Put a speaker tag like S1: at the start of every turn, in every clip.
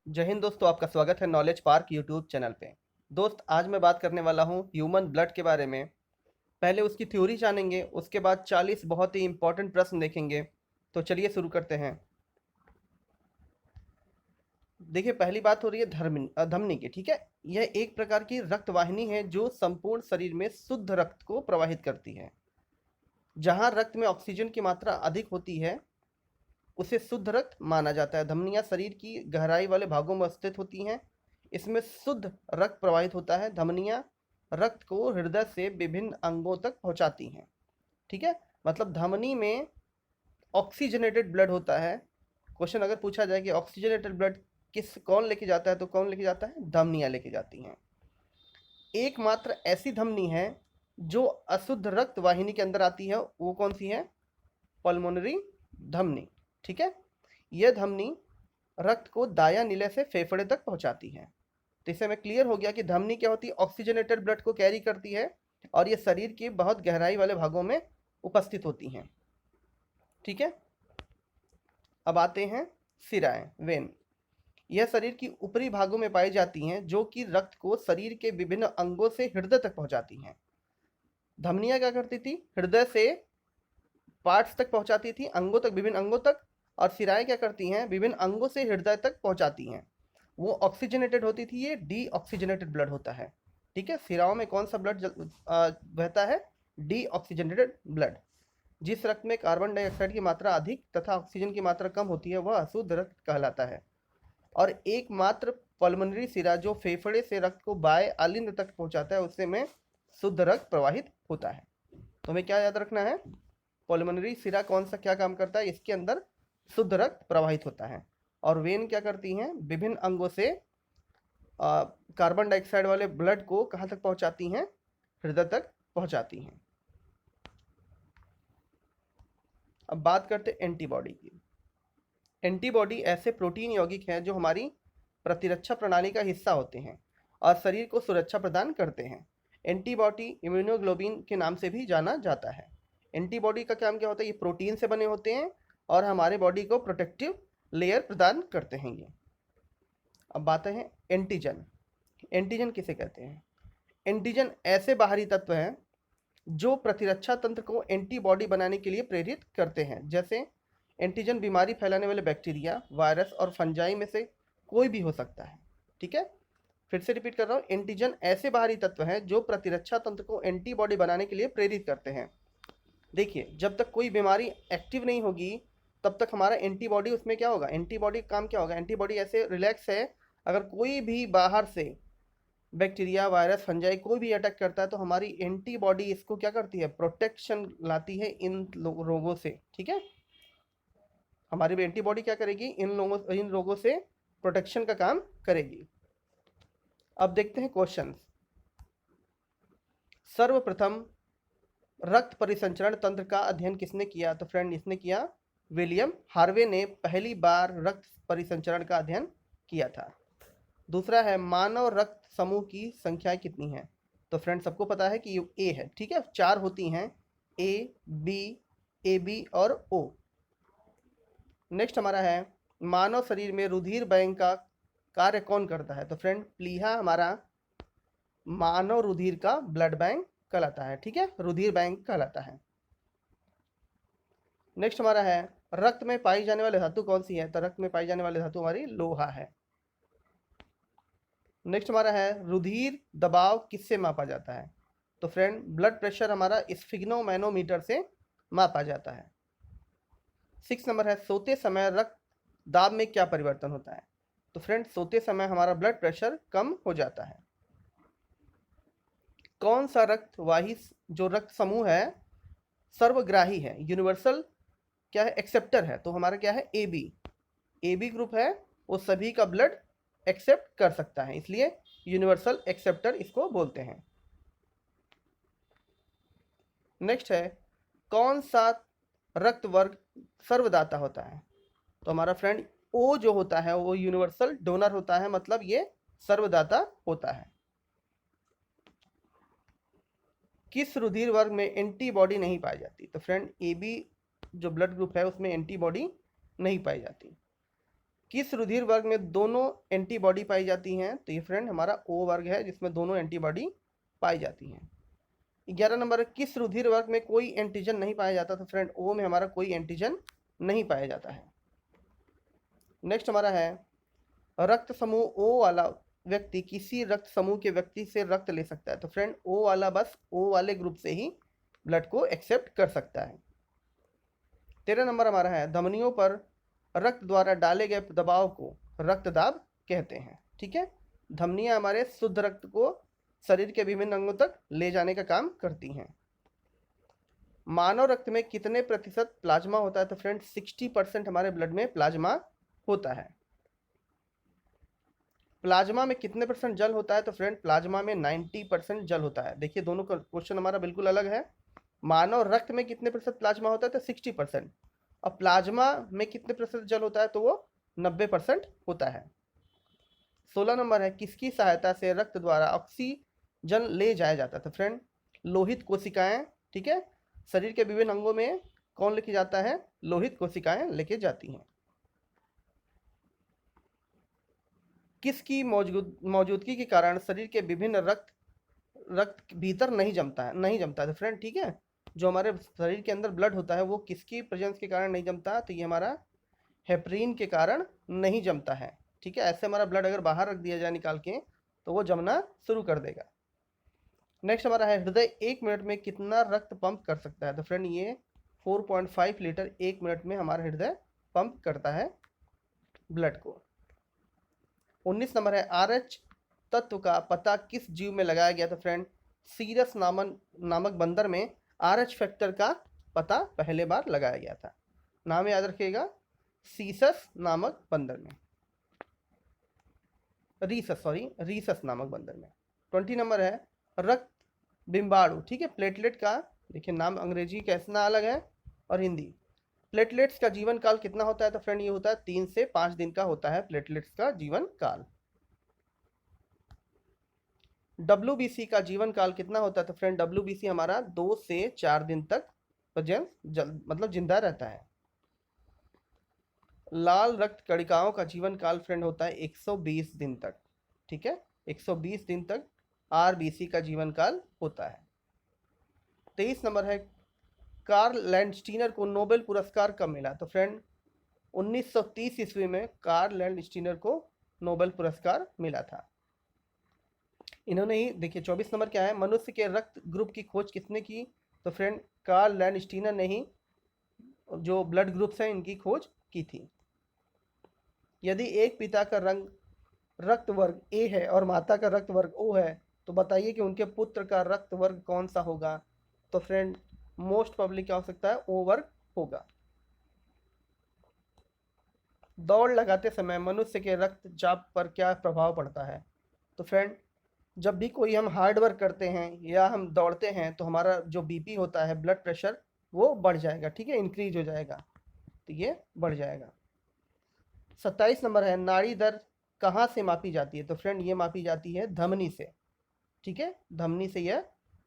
S1: जय हिंद दोस्तों, आपका स्वागत है नॉलेज पार्क यूट्यूब चैनल पे। दोस्त, आज मैं बात करने वाला हूँ ह्यूमन ब्लड के बारे में। पहले उसकी थ्योरी जानेंगे, उसके बाद 40 बहुत ही इंपॉर्टेंट प्रश्न देखेंगे। तो चलिए शुरू करते हैं। देखिए, पहली बात हो रही है धमनी की। ठीक है, यह एक प्रकार की रक्त वाहिनी है जो संपूर्ण शरीर में शुद्ध रक्त को प्रवाहित करती है। जहाँ रक्त में ऑक्सीजन की मात्रा अधिक होती है उसे शुद्ध रक्त माना जाता है। धमनियाँ शरीर की गहराई वाले भागों में स्थित होती हैं। इसमें शुद्ध रक्त प्रवाहित होता है। धमनियाँ रक्त को हृदय से विभिन्न अंगों तक पहुंचाती हैं। ठीक है, मतलब धमनी में ऑक्सीजनेटेड ब्लड होता है। क्वेश्चन अगर पूछा जाए कि ऑक्सीजनेटेड ब्लड कौन लेके जाता है, तो कौन लेके जाता है? धमनियाँ लेके जाती हैं। एकमात्र ऐसी धमनी है जो अशुद्ध रक्त वाहिनी के अंदर आती है, वो कौन सी है? पल्मोनरी धमनी। ठीक है, यह धमनी रक्त को दाया नीले से फेफड़े तक पहुंचाती है। तो इससे हमें क्लियर हो गया कि धमनी क्या होती है? ऑक्सीजनेटेड ब्लड को कैरी करती है और ये शरीर की बहुत गहराई वाले भागों में उपस्थित होती हैं। ठीक है, अब आते हैं सिराएं, वेन। यह शरीर की ऊपरी भागों में पाई जाती हैं जो कि रक्त को शरीर के विभिन्न अंगों से हृदय तक पहुंचाती हैं। धमनियां क्या करती थी? हृदय से पार्ट्स तक पहुंचाती थी, अंगों तक, विभिन्न अंगों तक। और सिराएं क्या करती हैं? विभिन्न अंगों से हृदय तक पहुंचाती हैं। वो ऑक्सीजनेटेड होती थी, ये डी ऑक्सीजनेटेड ब्लड होता है। ठीक है, सिराओं में कौन सा ब्लड बहता है? D oxygenated blood. जिस रक्त में कार्बन डाइऑक्साइड की मात्रा अधिक तथा ऑक्सीजन की मात्रा कम होती है वह अशुद्ध रक्त कहलाता है। और एकमात्र पल्मोनरी सिरा जो फेफड़े से रक्त को बाएं आलिंद तक पहुंचाता है उससे में शुद्ध रक्त प्रवाहित होता है। तो हमें क्या याद रखना है? पल्मोनरी सिरा कौन सा क्या काम करता है? इसके अंदर शुद्ध रक्त प्रवाहित होता है। और वेन क्या करती हैं? विभिन्न अंगों से कार्बन डाइऑक्साइड वाले ब्लड को कहाँ तक पहुंचाती हैं? हृदय तक पहुंचाती हैं। अब बात करते हैं एंटीबॉडी की। एंटीबॉडी ऐसे प्रोटीन यौगिक हैं जो हमारी प्रतिरक्षा प्रणाली का हिस्सा होते हैं और शरीर को सुरक्षा प्रदान करते हैं। एंटीबॉडी इम्यूनोग्लोबिन के नाम से भी जाना जाता है। एंटीबॉडी का काम क्या होता है? ये प्रोटीन से बने होते हैं और हमारे बॉडी को प्रोटेक्टिव लेयर प्रदान करते हैं ये। अब बातें हैं एंटीजन। एंटीजन किसे कहते हैं? एंटीजन ऐसे बाहरी तत्व हैं जो प्रतिरक्षा तंत्र को एंटीबॉडी बनाने के लिए प्रेरित करते हैं। जैसे एंटीजन बीमारी फैलाने वाले बैक्टीरिया, वायरस और फंजाई में से कोई भी हो सकता है। ठीक है, फिर से रिपीट कर रहा हूँ, एंटीजन ऐसे बाहरी तत्व हैं जो प्रतिरक्षा तंत्र को एंटीबॉडी बनाने के लिए प्रेरित करते हैं। देखिए, जब तक कोई बीमारी एक्टिव नहीं होगी तब तक हमारा एंटीबॉडी उसमें क्या होगा? एंटीबॉडी का काम क्या होगा? एंटीबॉडी ऐसे रिलैक्स है, अगर कोई भी बाहर से बैक्टीरिया, वायरस, फंजाई कोई भी अटैक करता है तो हमारी एंटीबॉडी इसको क्या करती है? प्रोटेक्शन लाती है इन रोगों से। ठीक है, हमारी एंटीबॉडी क्या करेगी? इन रोगों से प्रोटेक्शन का काम करेगी। अब देखते हैं क्वेश्चंस। सर्वप्रथम रक्त परिसंचरण तंत्र का अध्ययन किसने किया? तो फ्रेंड, इसने किया विलियम हार्वे ने पहली बार रक्त परिसंचरण का अध्ययन किया था। दूसरा है मानव रक्त समूह की संख्या कितनी है? तो फ्रेंड, सबको पता है कि ए है। ठीक है, 4 होती हैं, ए बी और ओ। नेक्स्ट हमारा है मानव शरीर में रुधिर बैंक का कार्य कौन करता है? तो फ्रेंड, प्लीहा हमारा मानव रुधिर का ब्लड बैंक कहलाता है। ठीक है, रुधिर बैंक कहलाता है। नेक्स्ट हमारा है रक्त में पाई जाने वाली धातु कौन सी है? तो रक्त में पाई जाने वाली धातु हमारी लोहा है। नेक्स्ट हमारा है रुधिर दबाव किससे मापा जाता है? तो फ्रेंड, ब्लड प्रेशर हमारा स्फिग्नोमैनोमीटर से मापा जाता है। 6 नंबर है सोते समय रक्त दाब में क्या परिवर्तन होता है? तो फ्रेंड, सोते समय हमारा ब्लड प्रेशर कम हो जाता है। कौन सा रक्त वाही जो रक्त समूह है सर्वग्राही है, यूनिवर्सल क्या है? एक्सेप्टर है। तो हमारा क्या है? ए बी ग्रुप है, वो सभी का ब्लड एक्सेप्ट कर सकता है, इसलिए यूनिवर्सल एक्सेप्टर इसको बोलते हैं। नेक्स्ट है कौन सा रक्त वर्ग सर्वदाता होता है? तो हमारा फ्रेंड ओ जो होता है वो यूनिवर्सल डोनर होता है, मतलब ये सर्वदाता होता है। किस रुधिर वर्ग में एंटीबॉडी नहीं पाई जाती? तो फ्रेंड, ए बी जो ब्लड ग्रुप है उसमें एंटीबॉडी नहीं पाई जाती। किस रुधिर वर्ग में दोनों एंटीबॉडी पाई जाती हैं? तो ये फ्रेंड हमारा ओ वर्ग है, जिसमें दोनों एंटीबॉडी पाई जाती हैं। 11 नंबर है, किस रुधिर वर्ग में कोई एंटीजन नहीं पाया जाता? तो फ्रेंड ओ में हमारा कोई एंटीजन नहीं पाया जाता है। नेक्स्ट हमारा है, रक्त समूह ओ वाला व्यक्ति किसी रक्त समूह के व्यक्ति से रक्त ले सकता है? तो फ्रेंड ओ वाला बस ओ वाले ग्रुप से ही ब्लड को एक्सेप्ट कर सकता है। 13 नंबर हमारा है, धमनियों पर रक्त द्वारा डाले गए दबाव को रक्तदाब कहते हैं। ठीक है, धमनियां हमारे शुद्ध रक्त को शरीर के विभिन्न अंगों तक ले जाने का काम करती हैं। मानव रक्त में कितने प्रतिशत प्लाज्मा होता है? तो फ्रेंड 60% हमारे ब्लड में प्लाज्मा होता है। प्लाज्मा में कितने परसेंट जल होता है? तो फ्रेंड प्लाज्मा में 90% जल होता है। देखिए दोनों का क्वेश्चन हमारा बिल्कुल अलग है। मानव रक्त में कितने प्रतिशत प्लाज्मा होता है? तो 60%। और प्लाज्मा में कितने प्रतिशत जल होता है? तो वो 90% होता है। 16 नंबर है, किसकी सहायता से रक्त द्वारा ऑक्सीजन ले जाया जाता है? तो फ्रेंड लोहित कोशिकाएं। ठीक है, शरीर के विभिन्न अंगों में कौन लेके जाता है? लोहित कोशिकाएं लेके जाती हैं। किसकी मौजूदगी के कारण शरीर के विभिन्न रक्त भीतर नहीं जमता है? तो फ्रेंड ठीक है, जो हमारे शरीर के अंदर ब्लड होता है वो किसकी प्रेजेंस के कारण नहीं जमता? तो ये हमारा हेपरिन के कारण नहीं जमता है। ठीक है, ऐसे हमारा ब्लड अगर बाहर रख दिया जाए निकाल के तो वो जमना शुरू कर देगा। नेक्स्ट हमारा है, हृदय 1 मिनट में कितना रक्त पंप कर सकता है? तो फ्रेंड ये 4.5 लीटर 1 मिनट में हमारा हृदय पंप करता है ब्लड को। 19 नंबर है, RH तत्व का पता किस जीव में लगाया गया? तो फ्रेंड सीरस नामक बंदर में RH फैक्टर का पता पहले बार लगाया गया था। नाम याद रखिएगा, सीसस नामक बंदर में, रीसस नामक बंदर में। 20 नंबर है, रक्त बिंबाणु। ठीक है, प्लेटलेट का देखिए नाम अंग्रेजी कैसा अलग है और हिंदी। प्लेटलेट्स का जीवन काल कितना होता है? तो फ्रेंड ये होता है 3 से 5 दिन का होता है प्लेटलेट्स का जीवन काल। WBC का जीवन काल कितना होता है? तो फ्रेंड WBC हमारा 2 से 4 दिन तक मतलब जिंदा रहता है। लाल रक्त कणिकाओं का जीवन काल फ्रेंड होता है 120 दिन तक। ठीक है, 120 दिन तक RBC का जीवन काल होता है। 23 नंबर है, कार्ल लैंडस्टीनर को नोबेल पुरस्कार कब मिला? तो फ्रेंड 1930 ईस्वी में कार्ल लैंडस्टीनर को नोबेल पुरस्कार मिला था। इन्होंने ही देखिए 24 नंबर क्या है, मनुष्य के रक्त ग्रुप की खोज किसने की? तो फ्रेंड कार्ल लैंडस्टीनर ने ही जो ब्लड ग्रुप्स हैं इनकी खोज की थी। यदि एक पिता का रक्त वर्ग ए है और माता का रक्त वर्ग ओ है तो बताइए कि उनके पुत्र का रक्त वर्ग कौन सा होगा? तो फ्रेंड मोस्ट पब्लिक क्या हो सकता है? ओ वर्ग होगा। दौड़ लगाते समय मनुष्य के रक्तचाप पर क्या प्रभाव पड़ता है? तो फ्रेंड जब भी कोई हम हार्ड वर्क करते हैं या हम दौड़ते हैं तो हमारा जो बीपी होता है, ब्लड प्रेशर, वो बढ़ जाएगा। ठीक है, इंक्रीज हो जाएगा, तो ये बढ़ जाएगा। 27 नंबर है, नाड़ी दर कहाँ से मापी जाती है? तो फ्रेंड ये मापी जाती है धमनी से। ठीक है, धमनी से यह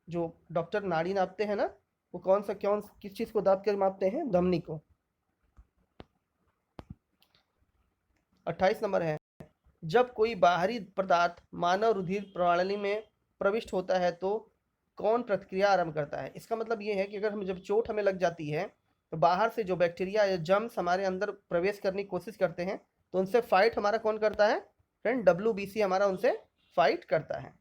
S1: जो डॉक्टर नाड़ी नापते हैं ना, वो किस चीज़ को दाब कर मापते हैं? धमनी को। 28 नंबर है, जब कोई बाहरी पदार्थ मानव रुधिर प्रणाली में प्रविष्ट होता है तो कौन प्रतिक्रिया आरंभ करता है? इसका मतलब ये है कि अगर जब चोट हमें लग जाती है तो बाहर से जो बैक्टीरिया या जर्म्स हमारे अंदर प्रवेश करने की कोशिश करते हैं तो उनसे फाइट हमारा कौन करता है? फ्रेंड WBC हमारा उनसे फाइट करता है।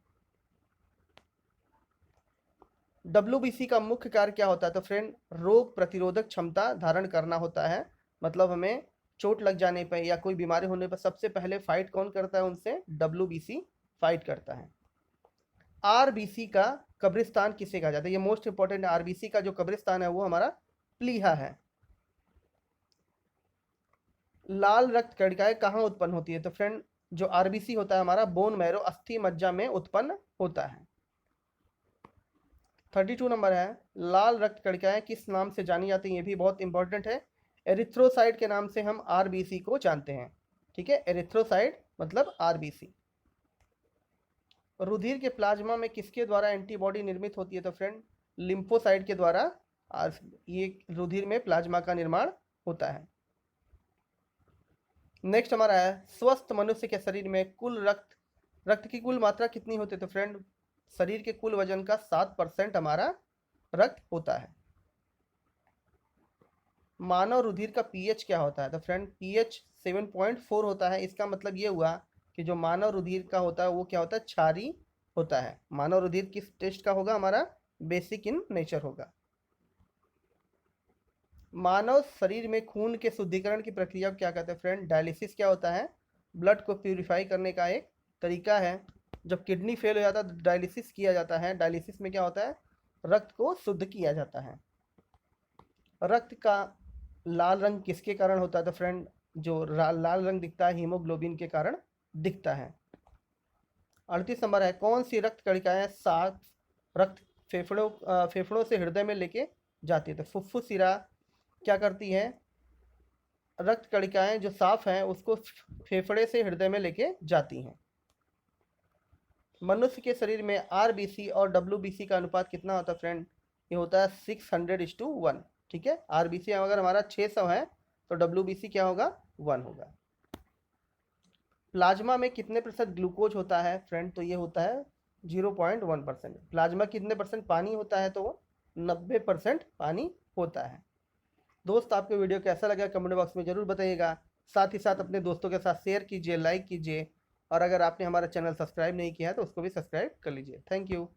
S1: WBC का मुख्य कार्य क्या होता है? तो फ्रेंड रोग प्रतिरोधक क्षमता धारण करना होता है। मतलब हमें चोट लग जाने पर या कोई बीमारी होने पर सबसे पहले फाइट कौन करता है उनसे? WBC फाइट करता है। RBC का कब्रिस्तान किसे कहा जाता है? ये मोस्ट इंपॉर्टेंट है। RBC का जो कब्रिस्तान है वो हमारा प्लीहा है। लाल रक्त कणिकाएं कहाँ उत्पन्न होती है? तो फ्रेंड जो RBC होता है हमारा बोन मैरो अस्थि मज्जा में उत्पन्न होता है। 32 नंबर है, लाल रक्त कणिकाएं किस नाम से जानी जाती हैं? ये भी बहुत इंपॉर्टेंट है। एरिथ्रोसाइट के नाम से हम RBC को जानते हैं। ठीक है, एरिथ्रोसाइट मतलब RBC। रुधिर के प्लाज्मा में किसके द्वारा एंटीबॉडी निर्मित होती है? तो फ्रेंड लिम्फोसाइट के द्वारा ये रुधिर में प्लाज्मा का निर्माण होता है। नेक्स्ट हमारा है स्वस्थ मनुष्य के शरीर में कुल रक्त की कुल मात्रा कितनी होती है? तो फ्रेंड शरीर के कुल वजन का 7% हमारा रक्त होता है। मानव रुधिर का पीएच क्या होता है? तो फ्रेंड पीएच 7.4 होता है। इसका मतलब ये हुआ कि जो मानव रुधिर का होता है वो क्या होता है? क्षारीय होता है। मानव रुधिर किस टेस्ट का होगा? हमारा बेसिक इन नेचर होगा। मानव शरीर में खून के शुद्धिकरण की प्रक्रिया को क्या कहते हैं? फ्रेंड डायलिसिस क्या होता है? ब्लड को प्यूरिफाई करने का एक तरीका है। जब किडनी फेल हो जाता है तो डायलिसिस किया जाता है। डायलिसिस में क्या होता है? रक्त को शुद्ध किया जाता है। रक्त का लाल रंग किसके कारण होता है? तो फ्रेंड जो लाल रंग दिखता है हीमोग्लोबिन के कारण दिखता है। 38 नंबर है कौन सी रक्त कणिकाएं साफ रक्त फेफड़ों से हृदय में लेके जाती है? तो फुफ्फुस शिरा क्या करती है? रक्त कणिकाएं जो साफ हैं उसको फेफड़े से हृदय में लेके जाती हैं। मनुष्य के शरीर में आरबीसी और डब्ल्यूबीसी का अनुपात कितना होता है? फ्रेंड ये होता है 600:1। ठीक है, आरबीसी अगर हमारा 600 है तो डब्ल्यूबीसी क्या होगा? 1 होगा। प्लाज्मा में कितने प्रतिशत ग्लूकोज होता है? फ्रेंड तो ये होता है 0.1%। प्लाज्मा कितने परसेंट पानी होता है? तो वो 90% पानी होता है। दोस्त आपको वीडियो कैसा लगा कमेंट बॉक्स में ज़रूर बताइएगा। साथ ही साथ अपने दोस्तों के साथ शेयर कीजिए, लाइक कीजिए, और अगर आपने हमारा चैनल सब्सक्राइब नहीं किया है तो उसको भी सब्सक्राइब कर लीजिए। Thank you.